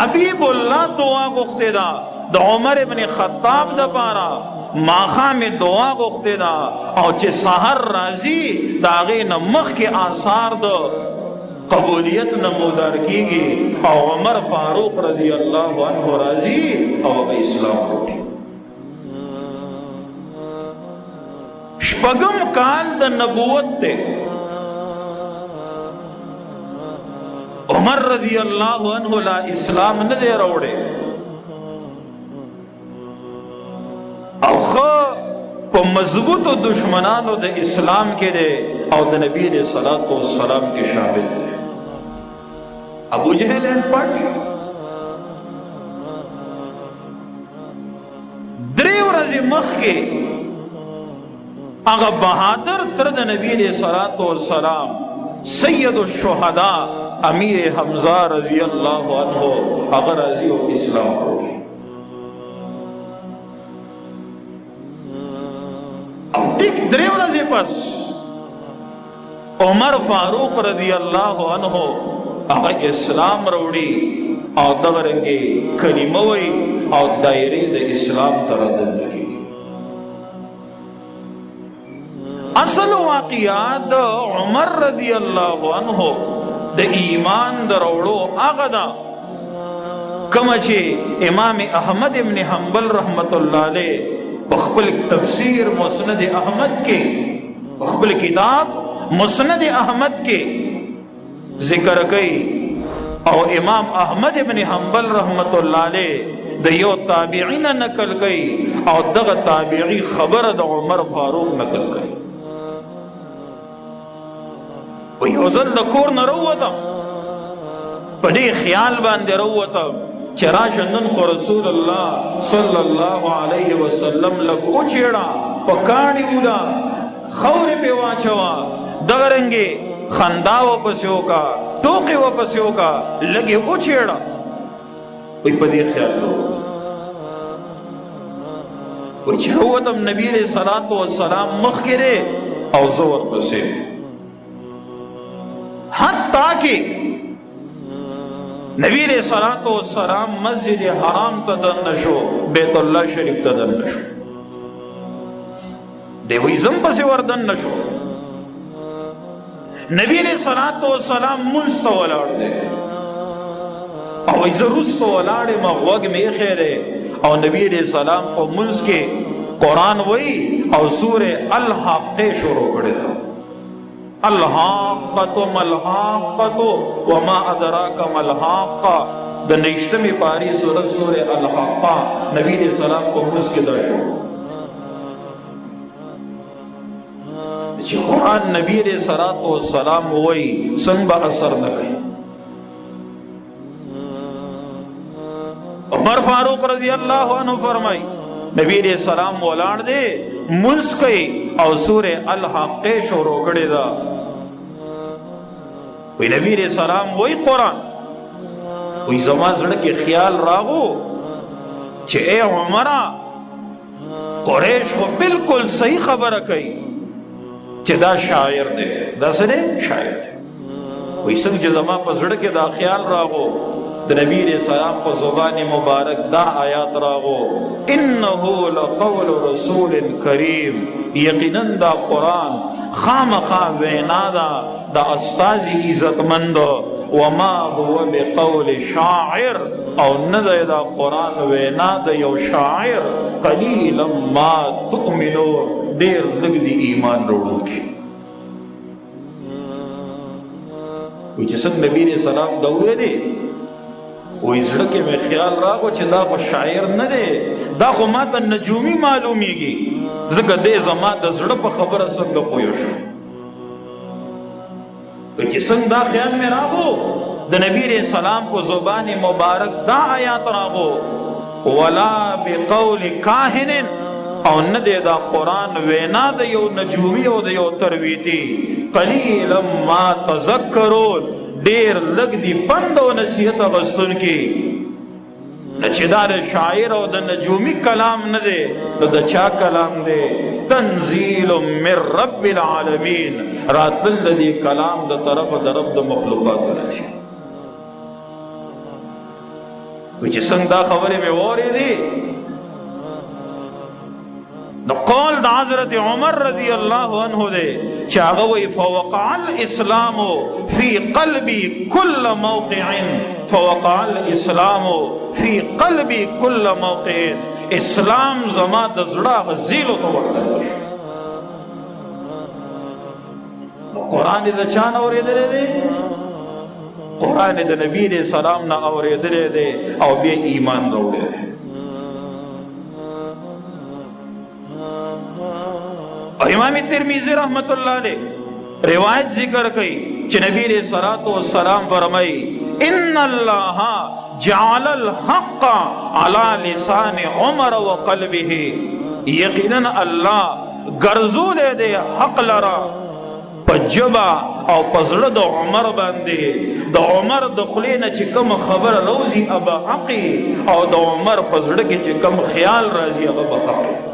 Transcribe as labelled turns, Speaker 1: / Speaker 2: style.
Speaker 1: حبیب الله دعا غوښتې ده د عمر ابن خطاب د پاره، ماښام دعا غوښتې ده، او چې سحر راځي د هغې نه مخکې آثار د قبولیت نمودار کیږي او عمر فاروق رضی الله عنه راځي او اسلام وکړي. شپږم کال د نبوت ته عمر رضی الله عنه لا اسلام نه دی راوړی او خو په مضبوطو دشمنانو د اسلام کې دی او د نبی علیہ الصلوۃ والسلام کې شامل دی. ابو جہل اینڈ پارٹی درې ورځې مخکې هغه بہادر تر د نبی علیہ الصلوۃ والسلام سید الشهداء امیر حمزہ رضی اللہ عنہ هغه راځي او اسلام وکړي. او ټیک درې ورځې پس عمر فاروق رضی اللہ عنہ هغه اسلام راوړي او دغه رنګه کلمه وایي او دایره د اسلام ته راغلي. اصل واقعات عمر رضی اللہ عنہ د ایمان دروړو هغه ده کوم چې امام احمد ابن حنبل رحمت الله علیه په خپل تفسیر مسند احمد کې په خپل کتاب مسند احمد کې ذکر کوي او امام احمد ابن حنبل رحمت الله علیه د یو تابعین نقل کوي او دغه تابعی خبره د عمر فاروق نقل کوي. و یو ځل د کور نه راووتم په دې خیال باندې راووتم چې راشه نن خو رسول الله صلی الله علیه وسلم لږ وچېړه په کاڼي وله خاورې پې واچوه دغه رنګې خندا ورپسې وکړه ټوکې ورپسې وکړه لږ یې وچېړه. وایي په دې خیال راووتم وایي چې راووتم نبي علیه الصلاة والسلام مخکې دی او زه ورپسې حتی کہ نبی علیہ الصلوۃ والسلام مسجد حرام ته دننه شو بیت الله شریف ته دننه شو دی وی زم پسې ور دننه شو. نبی علیہ الصلوۃ والسلام منځ ته ولاړ دی او وی زه وروسته ولاړ یم غوږ مې ایښی دی او نبی علیہ السلام په منځ کې قرآن وی او سورہ الحاقہ شروع کړې ده. الحاقۃ ملحاقۃ وما ادراک ملحاقہ د نشتمی پاری سورہ الحاقہ نبی علیہ السلام کو منځ کې دا شو چې قرآن نبی علیہ السلام وی څنګه به اثر نه کوي. عمر فاروق رضی اللہ عنہ فرمائی نبی علیہ السلام ولاړ دے منځ کوي او سورہ الحاقہ شروع کړې ده. وی نبی علیہ السلام وی قرآن وی زما زړه کې خیال راغو چې اے عمره قریش خو بالکل صحیح خبره کوي چې دا شاعر دی دا څه دی شاعر دی. وی څنګه چې زما په زړه کې دا خیال راغو د نبی علیہ السلام په زبان مبارک دا آیات راغو انه لقول رسول کریم یقینا دا قرآن خامخا وینا دا استازی عزتمند وما هو بقول شاعر او نه دا قرآن وینا دا یو شاعر قلیلا ما تؤمنون ډیر لږ دی ایمان وروړونکي. وی چې څنګه نبی علیہ السلام دا ویلي وی زړه کې مې خیال راغو چې دا خو شاعر نه دی دا خو ما ته نجومی معلومیږي ځکه دې زما د زړه په خبره څنګه پوه شو. چې څنګه دا خیال مې راغو د نبی علیہ السلام په زبان مبارک دا آیات راغو ولا بقول کاهن او نه دی دا قرآن وینا د یو نجومی او د یو ترویتی قلیلا ما تذکرون ډیر لږ دی پند او نصیحت اغوستون کی چې دا د شاعر او د نجومی کلام نه دی نو د چا کلام دی تنزیل من رب العالمین راتل د دې کلام د طرف د رب د مخلوقات نه دی. وی چې څنګه دا خبرې مې واورېدې نو قول د حضرت عمر رضی الله عنه دی چې هغه وی فوقع الاسلام فی قلبی کل موقع فوقع الاسلام فی قلبی کل موقع اسلام زما د زړه غزیلو ته ورته شو. قرآن د چا نه اورېدلی دی؟ قرآن د نبی علیہ السلام نه اورېدلی دی او بیا ایمان راوړی دی. او امام ترمذی رحمت اللہ علیہ روایت ذکر کئی کہ نبی علیہ الصلوۃ والسلام فرمائی ان اللہ جعل الحق علی لسان عمر وقلبه یقینا اللہ گرزول دے حق لرا پجبا او پزړه د عمر باندې د عمر د خولې نه چې کوم خبر روزي ابا حقي او د عمر پزړه کې چې کوم خیال راځي هغه بقا